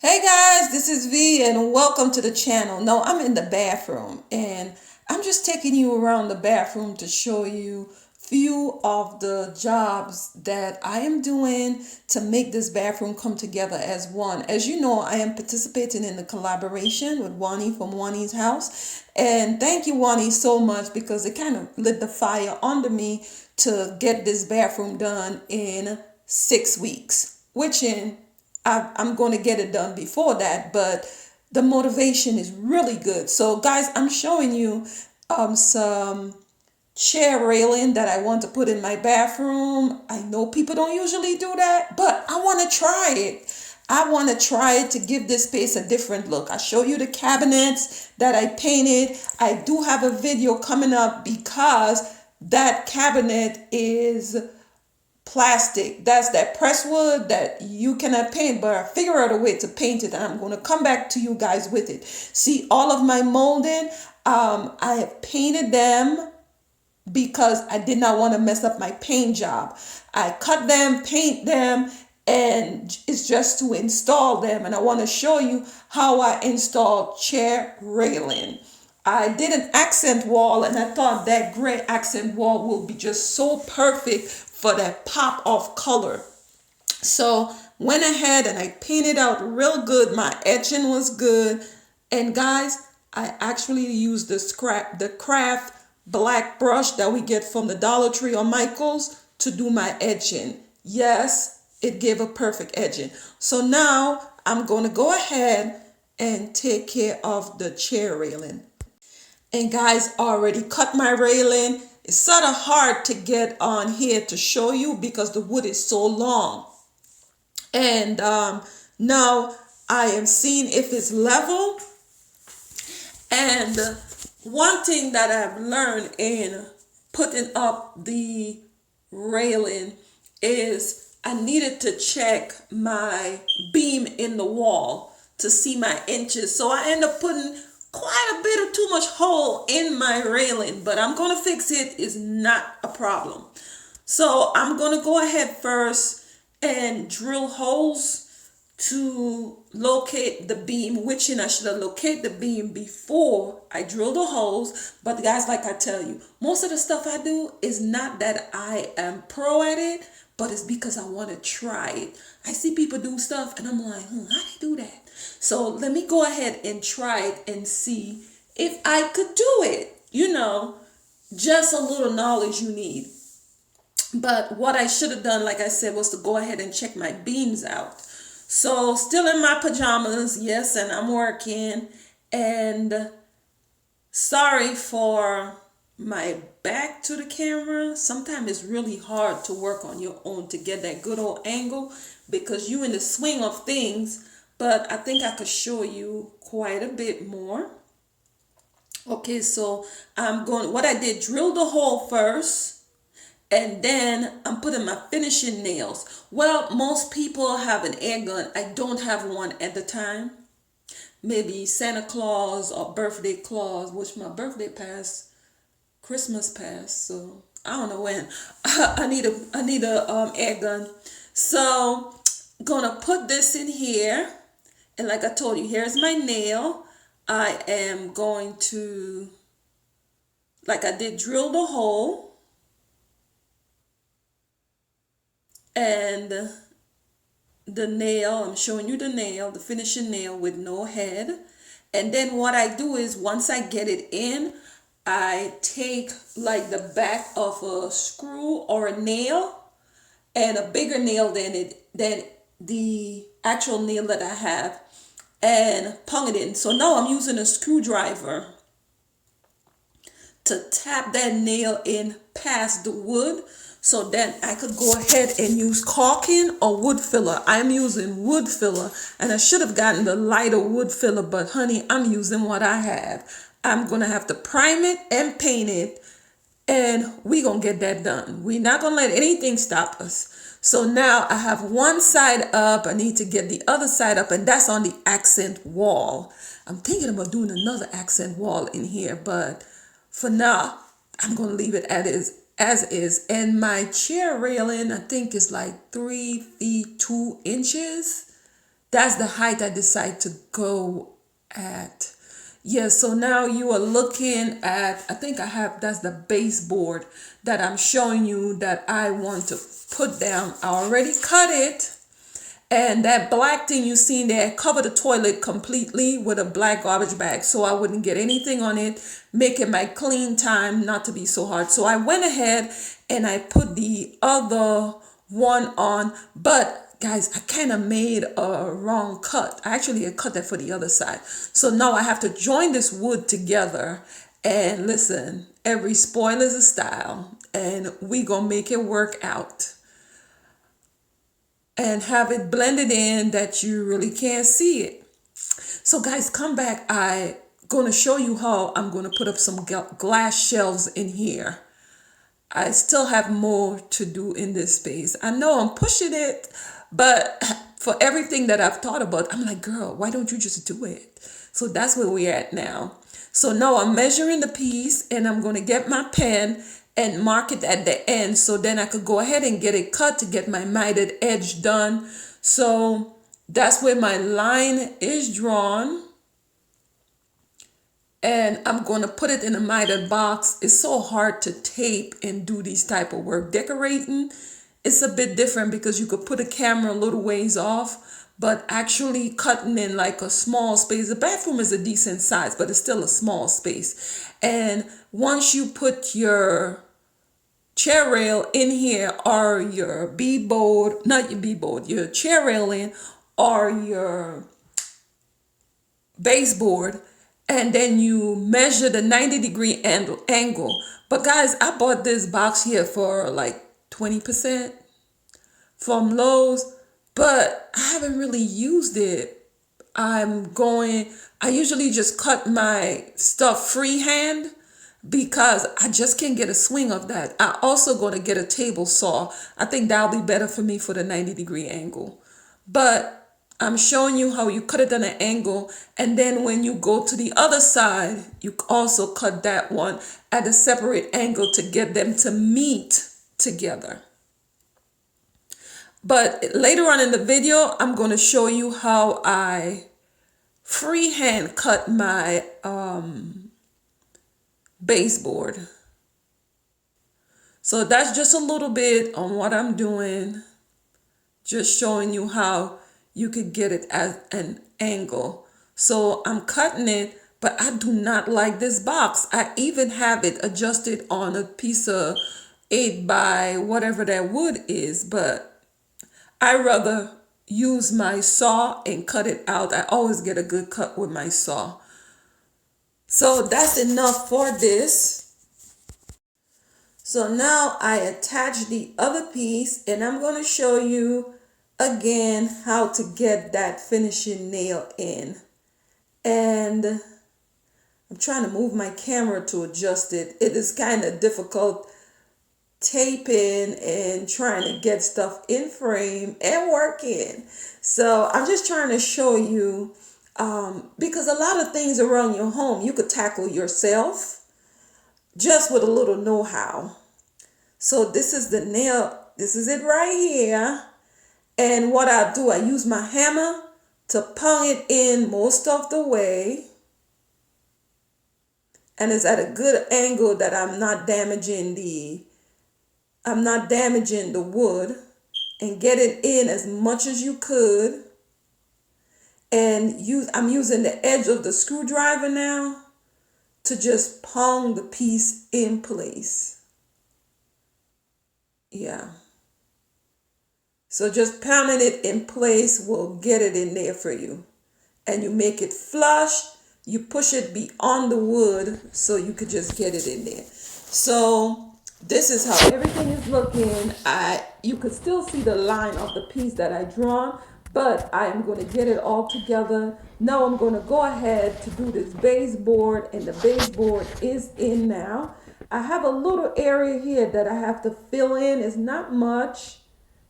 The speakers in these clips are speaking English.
Hey guys, this is V and welcome to the channel. No, I'm in the bathroom and I'm just taking you around the bathroom to show you few of the jobs that I am doing to make this bathroom come together as one. As you know, I am participating in the collaboration with Wani from Wani's house. And thank you, Wani, so much because it kind of lit the fire under me to get this bathroom done in 6 weeks, which I'm going to get it done before that, but the motivation is really good. So, guys, I'm showing you some chair railing that I want to put in my bathroom. I know people don't usually do that, but I want to try it. I want to try it to give this space a different look. I show you the cabinets that I painted. I do have a video coming up because that cabinet is plastic. That's that pressed wood that you cannot paint, but I figure out a way to paint it. And I'm going to come back to you guys with it. See, all of my molding, I have painted them because I did not want to mess up my paint job. I cut them, paint them, and it's just to install them. And I want to show you how I installed chair railing. I did an accent wall and I thought that gray accent wall will be just so perfect for that pop of color. So went ahead and I painted out real good. My etching was good. And guys, I actually used the craft black brush that we get from the Dollar Tree or Michael's to do my edging. Yes, it gave a perfect edging. So now I'm going to go ahead and take care of the chair railing. And guys, already cut my railing. It's sort of hard to get on here to show you because the wood is so long. And now I am seeing if it's level. And one thing that I've learned in putting up the railing is I needed to check my beam in the wall to see my inches. So I end up putting quite a bit of too much hole in my railing, but I'm going to fix it. It's not a problem. So I'm going to go ahead first and drill holes to locate the beam, which I should have located the beam before I drill the holes. But guys, like I tell you, most of the stuff I do is not that I am pro at it, but it's because I want to try it. I see people do stuff and I'm like, how do they do that? So let me go ahead and try it and see if I could do it. Just a little knowledge you need. But what I should have done, like I said, was to go ahead and check my beams out. So still in my pajamas, yes, and I'm working. And sorry for my back to the camera. Sometimes it's really hard to work on your own to get that good old angle because you in the swing of things. But I think I could show you quite a bit more. Okay, so what I did, drill the hole first. And then I'm putting my finishing nails. Well, most people have an air gun. I don't have one at the time. Maybe Santa Claus or birthday clause, which my birthday passed, Christmas passed, so I don't know when. I need a air gun. So gonna put this in here, and like I told you, here's my nail. I am going to, like I did, drill the hole. And the nail, I'm showing you the nail, the finishing nail with no head. And then what I do is once I get it in, I take like the back of a screw or a nail and a bigger nail than the actual nail that I have and pung it in. So now I'm using a screwdriver to tap that nail in past the wood, so then I could go ahead and use caulking or wood filler. I'm using wood filler, and I should have gotten the lighter wood filler, but honey, I'm using what I have. I'm going to have to prime it and paint it, and we're going to get that done. We're not going to let anything stop us. So now I have one side up. I need to get the other side up, and that's on the accent wall. I'm thinking about doing another accent wall in here, but for now, I'm going to leave it as is. And my chair railing, I think, is like 3 feet 2 inches. That's the height I decide to go at. Yeah, so now you are looking at, I think I have, that's the baseboard that I'm showing you that I want to put down. I already cut it. And that black thing you seen there, cover the toilet completely with a black garbage bag so I wouldn't get anything on it, making my clean time not to be so hard. So I went ahead and I put the other one on, but guys, I kind of made a wrong cut. I actually had cut that for the other side. So now I have to join this wood together. And listen, every spoil is a style, and we gonna make it work out and have it blended in that you really can't see it. So guys, come back. I gonna show you how I'm gonna put up some glass shelves in here. I still have more to do in this space. I know I'm pushing it, but for everything that I've thought about, I'm like, girl, why don't you just do it? So that's where we're at now. So now I'm measuring the piece, and I'm going to get my pen and mark it at the end, so then I could go ahead and get it cut to get my mitered edge done. So that's where my line is drawn. And I'm going to put it in a mitered box. It's so hard to tape and do these type of work. Decorating, it's a bit different because you could put a camera a little ways off, but actually cutting in like a small space. The bathroom is a decent size, but it's still a small space. And once you put your chair rail in here, or your beadboard, not your beadboard, your chair rail in, or your baseboard, and then you measure the 90-degree angle. But guys, I bought this box here for like 20% from Lowe's, but I haven't really used it. I usually just cut my stuff freehand because I just can't get a swing of that. I also going to get a table saw. I think that'll be better for me for the 90-degree angle. But I'm showing you how you cut it at an angle, and then when you go to the other side, you also cut that one at a separate angle to get them to meet together. But later on in the video, I'm going to show you how I freehand cut my baseboard. So that's just a little bit on what I'm doing, just showing you how you could get it at an angle. So I'm cutting it, but I do not like this box. I even have it adjusted on a piece of 8 by whatever that wood is, but I rather use my saw and cut it out. I always get a good cut with my saw. So that's enough for this. So now I attach the other piece, and I'm going to show you again how to get that finishing nail in. And I'm trying to move my camera to adjust it. It is kind of difficult taping and trying to get stuff in frame and working. So I'm just trying to show you because a lot of things around your home you could tackle yourself just with a little know-how. So this is the nail. This is it right here. And what I do, I use my hammer to pound it in most of the way. And it's at a good angle that I'm not damaging the wood, and get it in as much as you could. And I'm using the edge of the screwdriver now to just pound the piece in place. Yeah. So just pounding it in place will get it in there for you. And you make it flush. You push it beyond the wood so you could just get it in there. So this is how everything is looking. You could still see the line of the piece that I drawn, but I am going to get it all together. Now I'm going to go ahead to do this baseboard, and the baseboard is in now. I have a little area here that I have to fill in. It's not much,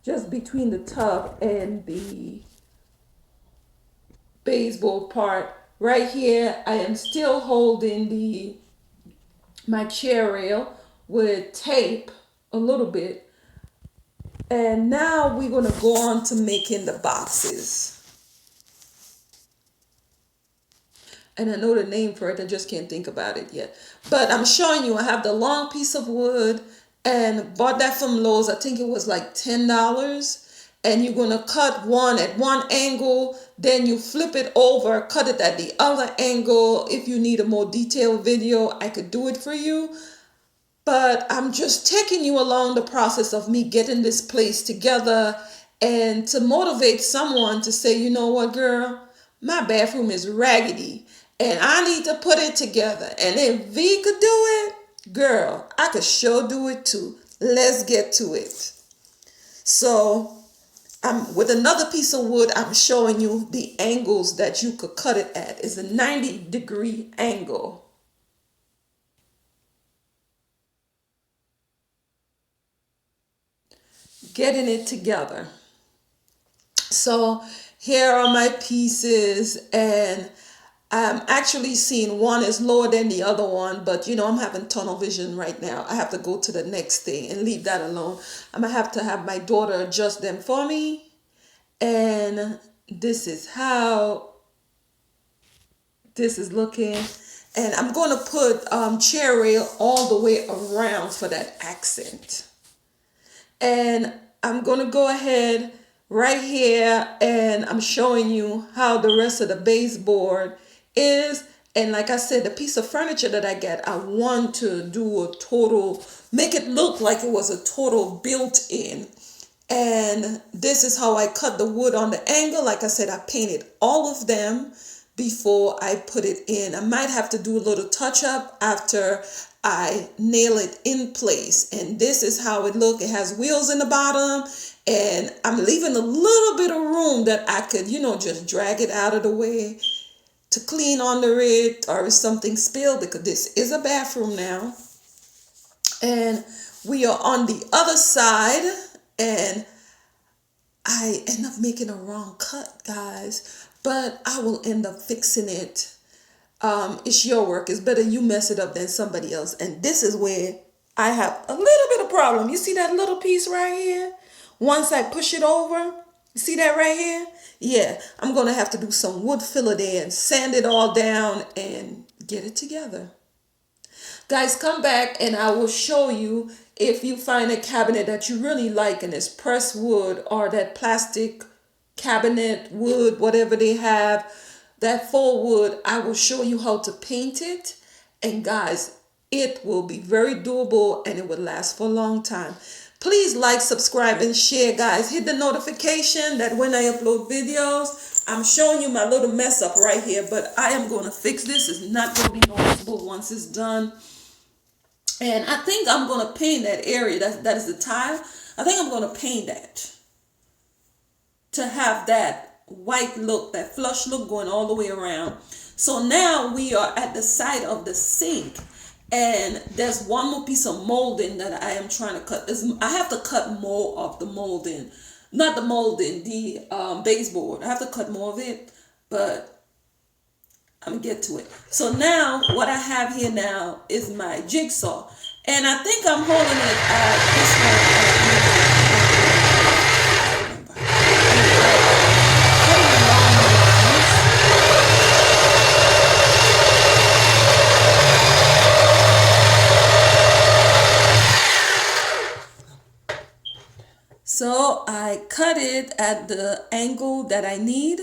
just between the tub and the baseboard part. Right here, I am still holding my chair rail with tape a little bit. And now we're going to go on to making the boxes. And I know the name for it, I just can't think about it yet. But I'm showing you, I have the long piece of wood and bought that from Lowe's. I think it was like $10. And you're going to cut one at one angle, then you flip it over, cut it at the other angle. If you need a more detailed video, I could do it for you. But I'm just taking you along the process of me getting this place together and to motivate someone to say, you know what, girl, my bathroom is raggedy and I need to put it together. And if V could do it, girl, I could sure do it too. Let's get to it. So with another piece of wood, I'm showing you the angles that you could cut it at. It's a 90-degree angle. Getting it together. So here are my pieces, and I'm actually seeing one is lower than the other one, but I'm having tunnel vision right now. I have to go to the next thing and leave that alone. I'm gonna have to have my daughter adjust them for me. And this is how this is looking. And I'm going to put chair rail all the way around for that accent. And I'm going to go ahead right here and I'm showing you how the rest of the baseboard is. And like I said, the piece of furniture that I get, I want to do a total, make it look like it was a total built-in. And this is how I cut the wood on the angle. Like I said, I painted all of them before I put it in. I might have to do a little touch up after I nail it in place. And this is how it looks. It has wheels in the bottom. And I'm leaving a little bit of room that I could, just drag it out of the way to clean under it, or if something spilled, because this is a bathroom now. And we are on the other side. And I end up making a wrong cut, guys, but I will end up fixing it. It's your work. It's better you mess it up than somebody else. And this is where I have a little bit of problem. You see that little piece right here? Once I push it over, you see that right here? Yeah, I'm going to have to do some wood filler there and sand it all down and get it together. Guys, come back and I will show you if you find a cabinet that you really like and it's pressed wood or that plastic cabinet wood, whatever they have, that faux wood, I will show you how to paint it. And guys, it will be very doable and it will last for a long time. Please like, subscribe, and share, guys. Hit the notification that when I upload videos, I'm showing you my little mess up right here, but I am going to fix this. It's not going to be noticeable once it's done. And I think I'm going to paint that area. That is the tile. I think I'm going to paint that to have that white look, that flush look going all the way around. So now we are at the side of the sink. And there's one more piece of molding that I am trying to cut. I have to cut more of the molding. Not the molding, the baseboard. I have to cut more of it. But I'm gonna get to it. So now what I have here now is my jigsaw, and I think I'm holding it at this one. So I cut it at the angle that I need.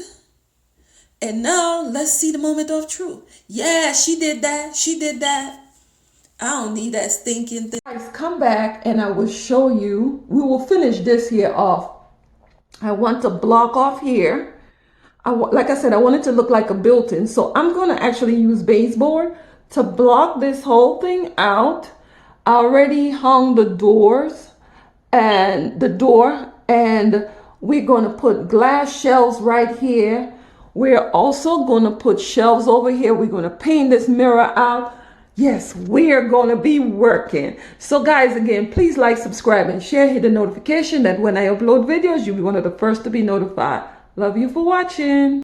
And now let's see the moment of truth. Yeah, she did that. She did that. I don't need that stinking thing. Guys, come back and I will show you. We will finish this here off. I want to block off here. Like I said, I want it to look like a built-in. So I'm going to actually use baseboard to block this whole thing out. I already hung the doors and the door. And we're going to put glass shelves right here. We're also going to put shelves over here. We're going to paint this mirror out. Yes, we're going to be working. So guys, again, please like, subscribe, and share. Hit the notification that when I upload videos, you'll be one of the first to be notified. Love you for watching.